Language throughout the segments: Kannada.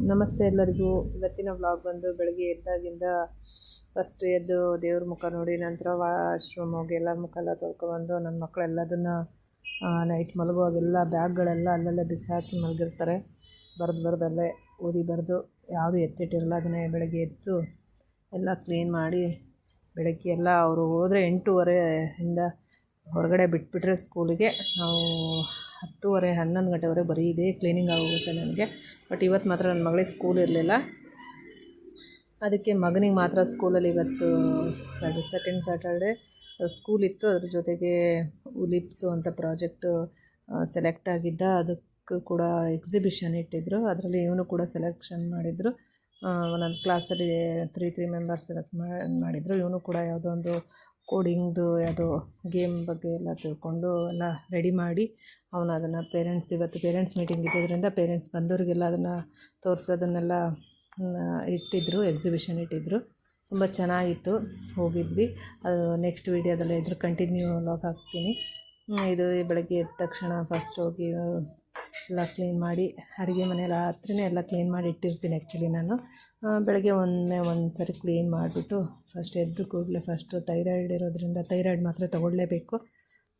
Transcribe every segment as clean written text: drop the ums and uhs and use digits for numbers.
ನಮಸ್ತೆ ಎಲ್ಲರಿಗೂ. ಇವತ್ತಿನ ವ್ಲಾಗ್ ಬಂದು ಬೆಳಗ್ಗೆ ಎದ್ದಾಗಿಂದ ಫಸ್ಟ್ ಎದ್ದು ದೇವ್ರ ಮುಖ ನೋಡಿ ನಂತರ ವಾಶ್ರೂಮ್ ಹೋಗಿ ಎಲ್ಲರ ಮುಖ ಎಲ್ಲ ತೊಳ್ಕೊಬಂದು ನನ್ನ ಮಕ್ಕಳೆಲ್ಲದನ್ನು ನೈಟ್ ಮಲಗುವಾಗೆಲ್ಲ ಬ್ಯಾಗ್ಗಳೆಲ್ಲ ಅಲ್ಲಲ್ಲೇ ಬಿಸಾಕಿ ಮಲಗಿರ್ತಾರೆ. ಬರೆದಲ್ಲೇ ಓದಿ ಬರೆದು ಯಾವುದು ಎತ್ತಿಟ್ಟಿರಲ್ಲ. ಅದನ್ನೇ ಬೆಳಗ್ಗೆ ಎದ್ದು ಎಲ್ಲ ಕ್ಲೀನ್ ಮಾಡಿ ಬೆಳಗ್ಗೆ ಎಲ್ಲ ಅವರು ಹೋದರೆ 8:30 ಹೊರಗಡೆ ಬಿಟ್ಬಿಟ್ರೆ ಸ್ಕೂಲಿಗೆ ನಾವು 10:30 11 ಗಂಟೆವರೆಗೆ ಬರೀ ಇದೇ ಕ್ಲೀನಿಂಗ್ ಆಗೋಗುತ್ತೆ ನನಗೆ. ಬಟ್ ಇವತ್ತು ಮಾತ್ರ ನನ್ನ ಮಗಳಿಗೆ ಸ್ಕೂಲ್ ಇರಲಿಲ್ಲ, ಅದಕ್ಕೆ ಮಗನಿಗೆ ಮಾತ್ರ ಸ್ಕೂಲಲ್ಲಿ ಇವತ್ತು ಸೆಕೆಂಡ್ ಸ್ಯಾಟರ್ಡೆ ಸ್ಕೂಲ್ ಇತ್ತು. ಅದ್ರ ಜೊತೆಗೆ ಲಿಪ್ಸು ಅಂತ ಪ್ರಾಜೆಕ್ಟು ಸೆಲೆಕ್ಟ್ ಆಗಿದ್ದ, ಅದಕ್ಕೂ ಕೂಡ ಎಕ್ಸಿಬಿಷನ್ ಇಟ್ಟಿದ್ದರು. ಅದರಲ್ಲಿ ಇವನು ಕೂಡ ಸೆಲೆಕ್ಷನ್ ಮಾಡಿದರು. ಒಂದೊಂದು ಕ್ಲಾಸಲ್ಲಿ 3 ಮೆಂಬರ್ಸ್ ಸೆಲೆಕ್ಟ್ ಮಾಡಿದರು. ಇವನು ಕೂಡ ಯಾವುದೋ ಒಂದು ಕೋಡಿಂಗ್ದು ಯಾವುದೋ ಗೇಮ್ ಬಗ್ಗೆ ಎಲ್ಲ ತಿಳ್ಕೊಂಡು ಎಲ್ಲ ರೆಡಿ ಮಾಡಿ ಅವನು ಅದನ್ನು ಇವತ್ತು ಪೇರೆಂಟ್ಸ್ ಮೀಟಿಂಗ್ ಇದ್ದಿದ್ದರಿಂದ ಪೇರೆಂಟ್ಸ್ ಬಂದವರಿಗೆಲ್ಲ ಅದನ್ನು ತೋರಿಸೋದನ್ನೆಲ್ಲ ಇಟ್ಟಿದ್ದರು, ಎಕ್ಸಿಬಿಷನ್ ಇಟ್ಟಿದ್ದರು. ತುಂಬ ಚೆನ್ನಾಗಿತ್ತು, ಹೋಗಿದ್ವಿ. ಅದು ನೆಕ್ಸ್ಟ್ ವೀಡಿಯೋದಲ್ಲಿ ಇದ್ರ ಕಂಟಿನ್ಯೂ ಲಾಗ್ ಹಾಕ್ತೀನಿ. ಇದು ಬೆಳಗ್ಗೆ ಎದ್ದ ತಕ್ಷಣ ಫಸ್ಟ್ ಹೋಗಿ ಎಲ್ಲ ಕ್ಲೀನ್ ಮಾಡಿ ಅಡುಗೆ ಮನೆಯಲ್ಲ ಹತ್ರನೇ ಎಲ್ಲ ಕ್ಲೀನ್ ಮಾಡಿ ಇಟ್ಟಿರ್ತೀನಿ. ಆ್ಯಕ್ಚುಲಿ ನಾನು ಬೆಳಗ್ಗೆ ಒಂದು ಸರಿ ಕ್ಲೀನ್ ಮಾಡಿಬಿಟ್ಟು ಫಸ್ಟ್ ಎದ್ದು ಕೂಡಲೇ ಫಸ್ಟು ಥೈರಾಯ್ಡ್ ಇರೋದ್ರಿಂದ ಥೈರಾಯ್ಡ್ ಮಾತ್ರೆ ತೊಗೊಳ್ಳೇಬೇಕು.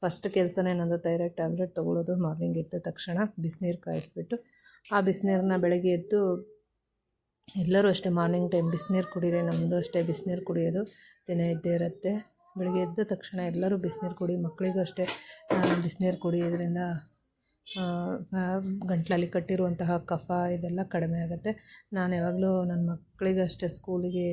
ಫಸ್ಟ್ ಕೆಲಸನೇ ನಂದು ಥೈರಾಯ್ಡ್ ಟ್ಯಾಬ್ಲೆಟ್ ತೊಗೊಳ್ಳೋದು. ಮಾರ್ನಿಂಗ್ ಎದ್ದ ತಕ್ಷಣ ಬಿಸಿನೀರು ಕಾಯಿಸ್ಬಿಟ್ಟು ಆ ಬಿಸಿನೀರನ್ನ ಬೆಳಗ್ಗೆ ಎದ್ದು ಎಲ್ಲರೂ ಅಷ್ಟೇ ಮಾರ್ನಿಂಗ್ ಟೈಮ್ ಬಿಸಿನೀರು ಕುಡೀರಿ. ನಮ್ಮದು ಅಷ್ಟೇ ಬಿಸಿನೀರು ಕುಡಿಯೋದು ದಿನ ಇದ್ದೇ ಇರುತ್ತೆ. ಬೆಳಗ್ಗೆ ಎದ್ದ ತಕ್ಷಣ ಎಲ್ಲರೂ ಬಿಸಿನೀರು ಕುಡಿ, ಮಕ್ಕಳಿಗೂ ಅಷ್ಟೇ ಬಿಸಿನೀರು ಕುಡಿಯೋದ್ರಿಂದ ಗಂಟಲಲ್ಲಿ ಕಟ್ಟಿರುವಂತಹ ಕಫ ಇದೆಲ್ಲ ಕಡಿಮೆ ಆಗುತ್ತೆ. ನಾನು ಯಾವಾಗಲೂ ನನ್ನ ಮಕ್ಕಳಿಗಷ್ಟೇ ಸ್ಕೂಲಿಗೆ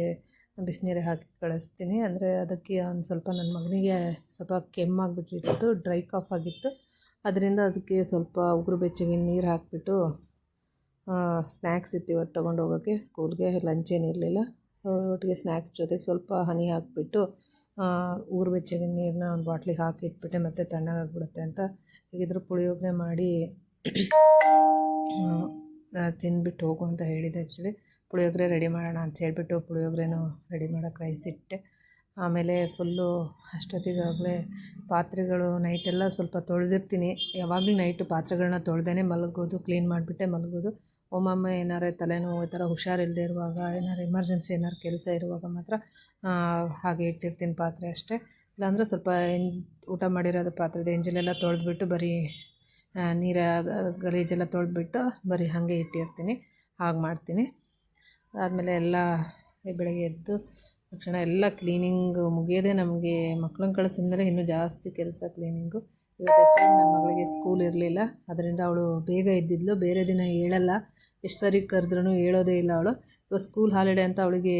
ಬಿಸಿನೀರೇ ಹಾಕಿ ಕಳಿಸ್ತೀನಿ. ಅಂದರೆ ಅದಕ್ಕೆ ಒಂದು ಸ್ವಲ್ಪ ನನ್ನ ಮಗನಿಗೆ ಸ್ವಲ್ಪ ಕೆಮ್ಮಾಗಿಬಿಟ್ಟಿತ್ತು, ಡ್ರೈ ಕಾಫ್ ಆಗಿತ್ತು. ಅದರಿಂದ ಅದಕ್ಕೆ ಸ್ವಲ್ಪ ಉಗುರು ಬೆಚ್ಚಗೆ ನೀರು ಹಾಕಿಬಿಟ್ಟು ಸ್ನ್ಯಾಕ್ಸ್ ಇತ್ತು ಇವತ್ತು ತೊಗೊಂಡು ಹೋಗೋಕ್ಕೆ ಸ್ಕೂಲ್ಗೆ. ಲಂಚ್ ಏನಿರಲಿಲ್ಲ, ಸೊ ಒಟ್ಟಿಗೆ ಸ್ನ್ಯಾಕ್ಸ್ ಜೊತೆಗೆ ಸ್ವಲ್ಪ ಹನಿ ಹಾಕಿಬಿಟ್ಟು ಉಗುರು ಬೆಚ್ಚಗೆ ನೀರನ್ನ ಒಂದು ಬಾಟ್ಲಿಗೆ ಹಾಕಿ ಇಟ್ಬಿಟ್ಟೆ, ಮತ್ತು ತಣ್ಣಗಾಗ್ಬಿಡುತ್ತೆ ಅಂತ. ಹೀಗಿದ್ರು ಪುಳಿಯೋಗರೆ ಮಾಡಿ ತಿಂದ್ಬಿಟ್ಟು ಹೋಗು ಅಂತ ಹೇಳಿದೆ. ಆ್ಯಕ್ಚುಲಿ ಪುಳಿಯೋಗರೆ ರೆಡಿ ಮಾಡೋಣ ಅಂತ ಹೇಳಿಬಿಟ್ಟು ಪುಳಿಯೋಗರೆನೂ ರೆಡಿ ಮಾಡೋಕ್ಕೆ ರೈಸ್ ಇಟ್ಟೆ. ಆಮೇಲೆ ಫುಲ್ಲು ಅಷ್ಟೊತ್ತಿಗಾಗಲೇ ಪಾತ್ರೆಗಳು ನೈಟೆಲ್ಲ ಸ್ವಲ್ಪ ತೊಳೆದಿರ್ತೀನಿ. ಯಾವಾಗಲೂ ನೈಟು ಪಾತ್ರೆಗಳನ್ನ ತೊಳೆದೇ ಮಲಗೋದು, ಕ್ಲೀನ್ ಮಾಡಿಬಿಟ್ಟೆ ಮಲಗೋದು. ಒಮ್ಮೊಮ್ಮೆ ಏನಾರು ತಲೆನೋವು ಈ ಥರ ಹುಷಾರಿಲ್ಲದೆ ಇರುವಾಗ, ಏನಾರು ಎಮರ್ಜೆನ್ಸಿ ಏನಾರು ಕೆಲಸ ಇರುವಾಗ ಮಾತ್ರ ಹಾಗೆ ಇಟ್ಟಿರ್ತೀನಿ ಪಾತ್ರೆ ಅಷ್ಟೇ. ಇಲ್ಲಾಂದರೆ ಸ್ವಲ್ಪ ಊಟ ಮಾಡಿರೋದು ಪಾತ್ರೆದ ಎಂಜಲೆಲ್ಲ ತೊಳೆದ್ಬಿಟ್ಟು ಬರೀ ನೀರ ಗಲೀಜೆಲ್ಲ ತೊಳೆದ್ಬಿಟ್ಟು ಬರೀ ಹಾಗೆ ಇಟ್ಟಿರ್ತೀನಿ. ಹಾಗೆ ಮಾಡ್ತೀನಿ. ಆದಮೇಲೆ ಎಲ್ಲ ಬೆಳಗ್ಗೆ ಎದ್ದು ತಕ್ಷಣ ಎಲ್ಲ ಕ್ಲೀನಿಂಗು ಮುಗಿಯೋದೇ ನಮಗೆ ಮಕ್ಕಳನ್ನ ಕಳಿಸಿದ್ಮೇಲೆ ಇನ್ನೂ ಜಾಸ್ತಿ ಕೆಲಸ ಕ್ಲೀನಿಂಗು. ಇವತ್ತು ಆ್ಯಕ್ಚುಲಿ ನನ್ನ ಮಗಳಿಗೆ ಸ್ಕೂಲ್ ಇರಲಿಲ್ಲ, ಅದರಿಂದ ಅವಳು ಬೇಗ ಎದ್ದಿದ್ಲು. ಬೇರೆ ದಿನ ಹೇಳಲ್ಲ, ಎಷ್ಟು ಸರಿ ಕರೆದ್ರೂ ಹೇಳೋದೇ ಇಲ್ಲ ಅವಳು. ಇವತ್ತು ಸ್ಕೂಲ್ ಹಾಲಿಡೇ ಅಂತ ಅವಳಿಗೆ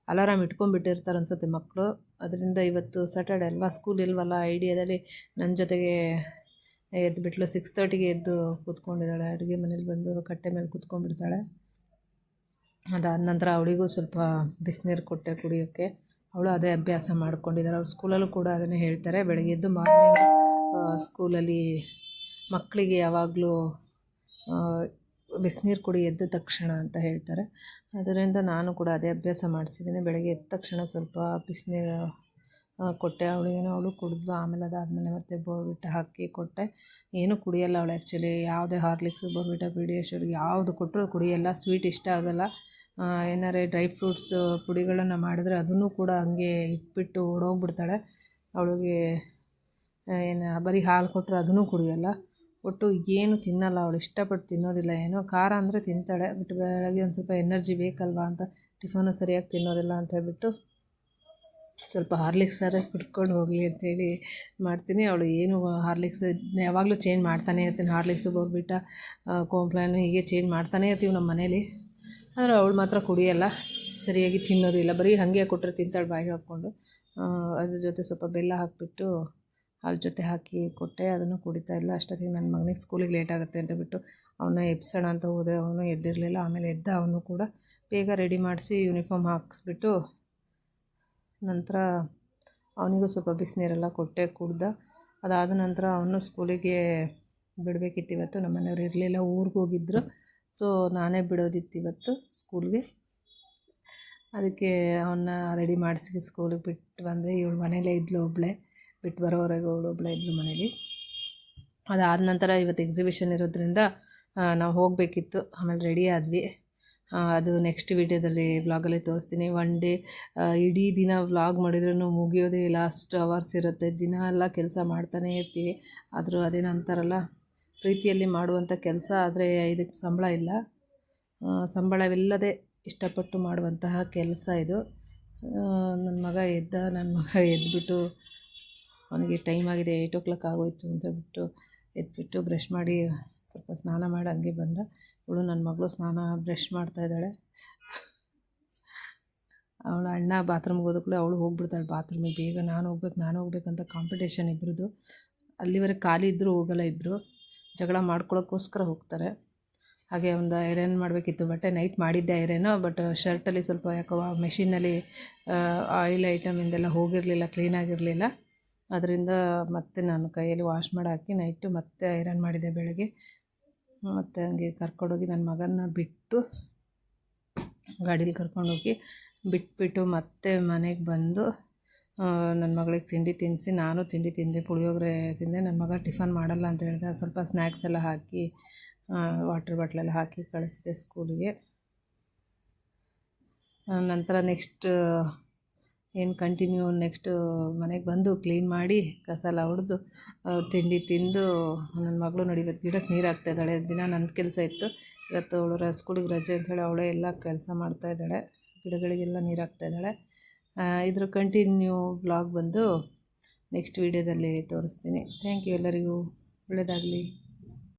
ಅಲಾರಾಮ್ ಇಟ್ಕೊಂಡ್ಬಿಟ್ಟಿರ್ತಾರೆ ಅನಿಸುತ್ತೆ ಮಕ್ಕಳು. ಅದರಿಂದ ಇವತ್ತು ಸ್ಯಾಟರ್ಡೆ ಅಲ್ವಾ, ಸ್ಕೂಲ್ ಇಲ್ವಲ್ಲ ಐಡಿಯಾದಲ್ಲಿ ನನ್ನ ಜೊತೆಗೆ ಎದ್ದುಬಿಟ್ಲು. 6:30ಗೆ ಎದ್ದು ಕೂತ್ಕೊಂಡಿದ್ದಾಳೆ. ಅಡುಗೆ ಮನೇಲಿ ಬಂದು ಕಟ್ಟೆ ಮೇಲೆ ಕೂತ್ಕೊಂಡ್ಬಿಡ್ತಾಳೆ. ಅದಾದ ನಂತರ ಅವಳಿಗೂ ಸ್ವಲ್ಪ ಬಿಸಿನೀರು ಕೊಟ್ಟೆ ಕುಡಿಯೋಕ್ಕೆ. ಅವಳು ಅದೇ ಅಭ್ಯಾಸ ಮಾಡ್ಕೊಂಡಿದ್ದಾಳೆ. ಅವ್ರು ಸ್ಕೂಲಲ್ಲೂ ಕೂಡ ಅದನ್ನೇ ಹೇಳ್ತಾರೆ, ಬೆಳಗ್ಗೆ ಎದ್ದು ಮಾರ್ನಿಂಗ್ ಸ್ಕೂಲಲ್ಲಿ ಮಕ್ಕಳಿಗೆ ಯಾವಾಗಲೂ ಬಿಸಿನೀರು ಕುಡಿ ಎದ್ದ ತಕ್ಷಣ ಅಂತ ಹೇಳ್ತಾರೆ. ಅದರಿಂದ ನಾನು ಕೂಡ ಅದೇ ಅಭ್ಯಾಸ ಮಾಡಿಸಿದ್ದೀನಿ. ಬೆಳಗ್ಗೆ ಎದ್ದ ತಕ್ಷಣ ಸ್ವಲ್ಪ ಬಿಸಿನೀರು ಕೊಟ್ಟೆ ಅವಳಿಗೇನೋ, ಅವಳು ಕುಡಿದ್ಲು. ಆಮೇಲೆ ಅದಾದಮೇಲೆ ಮತ್ತೆ ಬೋರ್ವಿಟ ಹಾಕಿ ಕೊಟ್ಟೆ. ಏನೂ ಕುಡಿಯಲ್ಲ ಅವಳು ಆ್ಯಕ್ಚುಲಿ. ಯಾವುದೇ ಹಾರ್ಲಿಕ್ಸು ಬೋರ್ವಿಟ ಪೀಡಿಯಾಶ್ಯೂರ್ ಯಾವುದು ಕೊಟ್ಟರು ಕುಡಿಯಲ್ಲ. ಸ್ವೀಟ್ ಇಷ್ಟ ಆಗೋಲ್ಲ. ಏನಾರೇ ಡ್ರೈ ಫ್ರೂಟ್ಸು ಪುಡಿಗಳನ್ನು ಮಾಡಿದ್ರೆ ಅದನ್ನು ಕೂಡ ಹಂಗೆ ಇಟ್ಬಿಟ್ಟು ಓಡೋಗ್ಬಿಡ್ತಾಳೆ. ಅವಳಿಗೆ ಬರೀ ಹಾಲು ಕೊಟ್ಟರೆ ಅದನ್ನು ಕುಡಿಯಲ್ಲ. ಒಟ್ಟು ಏನು ತಿನ್ನಲ್ಲ ಅವಳು, ಇಷ್ಟಪಟ್ಟು ತಿನ್ನೋದಿಲ್ಲ. ಏನೋ ಖಾರ ಅಂದರೆ ತಿಂತಾಳೆ, ಬಟ್ ಬೆಳಗ್ಗೆ ಒಂದು ಸ್ವಲ್ಪ ಎನರ್ಜಿ ಬೇಕಲ್ವಾ ಅಂತ ಟಿಫನು ಸರಿಯಾಗಿ ತಿನ್ನೋದಿಲ್ಲ ಅಂತ ಹೇಳ್ಬಿಟ್ಟು ಸ್ವಲ್ಪ ಹಾರ್ಲಿಕ್ಸ್ ಕುಡ್ಕೊಂಡು ಹೋಗಲಿ ಅಂತೇಳಿ ಮಾಡ್ತೀನಿ. ಅವಳು ಏನು ಹಾರ್ಲಿಕ್ಸ್ ಯಾವಾಗಲೂ ಚೇಂಜ್ ಮಾಡ್ತಾನೇ ಇರ್ತೀನಿ. ಹಾರ್ಲಿಕ್ಸು ಬೋರ್ಬಿಟ ಕಾಂಪ್ಲಾನ್ ಹೀಗೆ ಚೇಂಜ್ ಮಾಡ್ತಾನೇ ಇರ್ತೀವಿ ನಮ್ಮ ಮನೇಲಿ. ಆದರೆ ಅವಳು ಮಾತ್ರ ಕುಡಿಯಲ್ಲ, ಸರಿಯಾಗಿ ತಿನ್ನೋದಿಲ್ಲ. ಬರೀ ಹಾಗೆ ಕೊಟ್ಟರೆ ತಿಂತಾಳೆ ಬಾಯಿಗೆ ಹಾಕ್ಕೊಂಡು. ಅದ್ರ ಜೊತೆ ಸ್ವಲ್ಪ ಬೆಲ್ಲ ಹಾಕಿಬಿಟ್ಟು ಹಾಲು ಜೊತೆ ಹಾಕಿ ಕೊಟ್ಟೆ, ಅದನ್ನು ಕುಡಿತಾ ಇಲ್ಲ. ಅಷ್ಟೊತ್ತಿಗೆ ನನ್ನ ಮಗನಿಗೆ ಸ್ಕೂಲಿಗೆ ಲೇಟ್ ಆಗುತ್ತೆ ಅಂತ ಬಿಟ್ಟು ಅವನ್ನ ಎಬ್ಸೋಣ ಅಂತ ಹೋದೆ. ಅವನು ಎದ್ದಿರಲಿಲ್ಲ. ಆಮೇಲೆ ಎದ್ದ, ಅವನು ಕೂಡ ಬೇಗ ರೆಡಿ ಮಾಡಿಸಿ ಯೂನಿಫಾರ್ಮ್ ಹಾಕಿಸ್ಬಿಟ್ಟು ನಂತರ ಅವನಿಗೂ ಸ್ವಲ್ಪ ಬಿಸಿನೀರೆಲ್ಲ ಕೊಟ್ಟೆ, ಕುಡ್ದ. ಅದಾದ ನಂತರ ಅವನು ಸ್ಕೂಲಿಗೆ ಬಿಡಬೇಕಿತ್ತು. ಇವತ್ತು ನಮ್ಮ ಮನೆಯವ್ರು ಇರಲಿಲ್ಲ, ಊರಿಗೆ ಹೋಗಿದ್ದರು. ಸೊ ನಾನೇ ಬಿಡೋದಿತ್ತು ಇವತ್ತು ಸ್ಕೂಲ್ಗೆ. ಅದಕ್ಕೆ ಅವನ್ನ ರೆಡಿ ಮಾಡಿಸಿ ಸ್ಕೂಲಿಗೆ ಬಿಟ್ಟು ಬಂದೆ. ಇವಳು ಮನೇಲೇ ಇದ್ಲು ಒಬ್ಬಳೇ, ಬಿಟ್ಟು ಬರೋವರೆಗೆ ಅವಳು ಒಬ್ಬಳೇ ಇದ್ಲು ಮನೇಲಿ. ಅದಾದ ನಂತರ ಇವತ್ತು ಎಕ್ಸಿಬಿಷನ್ ಇರೋದ್ರಿಂದ ನಾವು ಹೋಗಬೇಕಿತ್ತು. ಆಮೇಲೆ ರೆಡಿ ಆದ್ವಿ. ಅದು ನೆಕ್ಸ್ಟ್ ವೀಡಿಯೋದಲ್ಲಿ ವ್ಲಾಗಲ್ಲಿ ತೋರಿಸ್ತೀನಿ. ಒನ್ ಡೇ ಇಡೀ ದಿನ ವ್ಲಾಗ್ ಮಾಡಿದ್ರೂ ಮುಗಿಯೋದೇ ಲಾಸ್ಟ್ ಅವರ್ಸ್ ಇರುತ್ತೆ. ದಿನ ಎಲ್ಲ ಕೆಲಸ ಮಾಡ್ತಾನೇ ಇರ್ತೀವಿ. ಆದರೂ ಅದೇನೋ ಅಂತಾರಲ್ಲ, ಪ್ರೀತಿಯಲ್ಲಿ ಮಾಡುವಂಥ ಕೆಲಸ, ಆದರೆ ಇದಕ್ಕೆ ಸಂಬಳ ಇಲ್ಲ. ಸಂಬಳವಿಲ್ಲದೆ ಇಷ್ಟಪಟ್ಟು ಮಾಡುವಂತಹ ಕೆಲಸ ಇದು. ನನ್ನ ಮಗ ಎದ್ದುಬಿಟ್ಟು ಅವನಿಗೆ ಟೈಮ್ ಆಗಿದೆ, 8 o'clock ಆಗೋಯ್ತು ಅಂತ ಬಿಟ್ಟು ಎದ್ಬಿಟ್ಟು ಬ್ರಷ್ ಮಾಡಿ ಸ್ವಲ್ಪ ಸ್ನಾನ ಮಾಡಿ ಹಂಗೆ ಬಂದ. ಇವಳು ನನ್ನ ಮಗಳು ಬ್ರಷ್ ಮಾಡ್ತಾಯಿದ್ದಾಳೆ. ಅವಳ ಅಣ್ಣ ಬಾತ್ರೂಮ್ಗೆ ಹೋದಕ್ಕೂ ಅವಳು ಹೋಗ್ಬಿಡ್ತಾಳೆ ಬಾತ್ರೂಮಿಗೆ. ಬೇಗ ನಾನು ಹೋಗ್ಬೇಕಂತ ಕಾಂಪಿಟೇಷನ್ ಇಬ್ಬರದು. ಅಲ್ಲಿವರೆಗೆ ಖಾಲಿ ಇದ್ದರೂ ಹೋಗಲ್ಲ ಇಬ್ಬರು, ಜಗಳ ಮಾಡ್ಕೊಳ್ಳೋಕ್ಕೋಸ್ಕರ ಹೋಗ್ತಾರೆ. ಹಾಗೆ ಒಂದು ಐರನ್ ಮಾಡಬೇಕಿತ್ತು, ಬಟ್ಟೆ ನೈಟ್ ಮಾಡಿದ್ದೆ ಐರನ್ನು. ಬಟ್ ಶರ್ಟಲ್ಲಿ ಸ್ವಲ್ಪ ಯಾಕೋ ಮೆಷಿನಲ್ಲಿ ಆಯಿಲ್ ಐಟಮಿಂದೆಲ್ಲ ಹೋಗಿರಲಿಲ್ಲ, ಕ್ಲೀನಾಗಿರಲಿಲ್ಲ. ಅದರಿಂದ ಮತ್ತೆ ನಾನು ಕೈಯಲ್ಲಿ ವಾಶ್ ಮಾಡಿ ಹಾಕಿ ನೈಟು ಮತ್ತೆ ಐರನ್ ಮಾಡಿದೆ ಬೆಳಗ್ಗೆ. ಮತ್ತು ಹಂಗೆ ಕರ್ಕೊಂಡೋಗಿ ನನ್ನ ಮಗನ್ನ ಬಿಟ್ಟು ಗಾಡೀಲಿ ಕರ್ಕೊಂಡೋಗಿ ಬಿಟ್ಬಿಟ್ಟು ಮತ್ತೆ ಮನೆಗೆ ಬಂದು ನನ್ನ ಮಗಳಿಗೆ ತಿಂಡಿ ತಿನ್ನಿಸಿ ನಾನು ತಿಂಡಿ ತಿಂದೆ. ಪುಳಿಯೋಗರೆ ತಿಂದೆ. ನನ್ನ ಮಗ ಟಿಫನ್ ಮಾಡಲ್ಲ ಅಂತ ಹೇಳಿದೆ. ಸ್ವಲ್ಪ ಸ್ನ್ಯಾಕ್ಸ್ ಎಲ್ಲ ಹಾಕಿ ವಾಟರ್ ಬಾಟ್ಲೆಲ್ಲ ಹಾಕಿ ಕಳಿಸಿದೆ ಸ್ಕೂಲಿಗೆ. ನಂತರ ನೆಕ್ಸ್ಟ್ ನೆಕ್ಸ್ಟು ಮನೆಗೆ ಬಂದು ಕ್ಲೀನ್ ಮಾಡಿ ಕಸ ಎಲ್ಲ ಹೊಡೆದು ತಿಂಡಿ ತಿಂದು ನನ್ನ ಮಗಳು ನೋಡಿ ಇವತ್ತು ಗಿಡಕ್ಕೆ ನೀರು ಹಾಕ್ತಾಯಿದ್ದಾಳೆ. ದಿನ ನನ್ನ ಕೆಲಸ ಇತ್ತು. ಇವತ್ತು ಅವಳು ಸ್ಕೂಲಿಗೆ ರಜೆ ಅಂಥೇಳಿ ಅವಳೇ ಎಲ್ಲ ಕೆಲಸ ಮಾಡ್ತಾಯಿದ್ದಾಳೆ, ಗಿಡಗಳಿಗೆಲ್ಲ ನೀರು ಹಾಕ್ತಾಯಿದ್ದಾಳೆ. ಇದ್ರ ಕಂಟಿನ್ಯೂ ಬ್ಲಾಗ್ ಬಂದು ನೆಕ್ಸ್ಟ್ ವೀಡಿಯೋದಲ್ಲಿ ತೋರಿಸ್ತೀನಿ. Thank you. ಎಲ್ಲರಿಗೂ ಒಳ್ಳೆಯದಾಗಲಿ.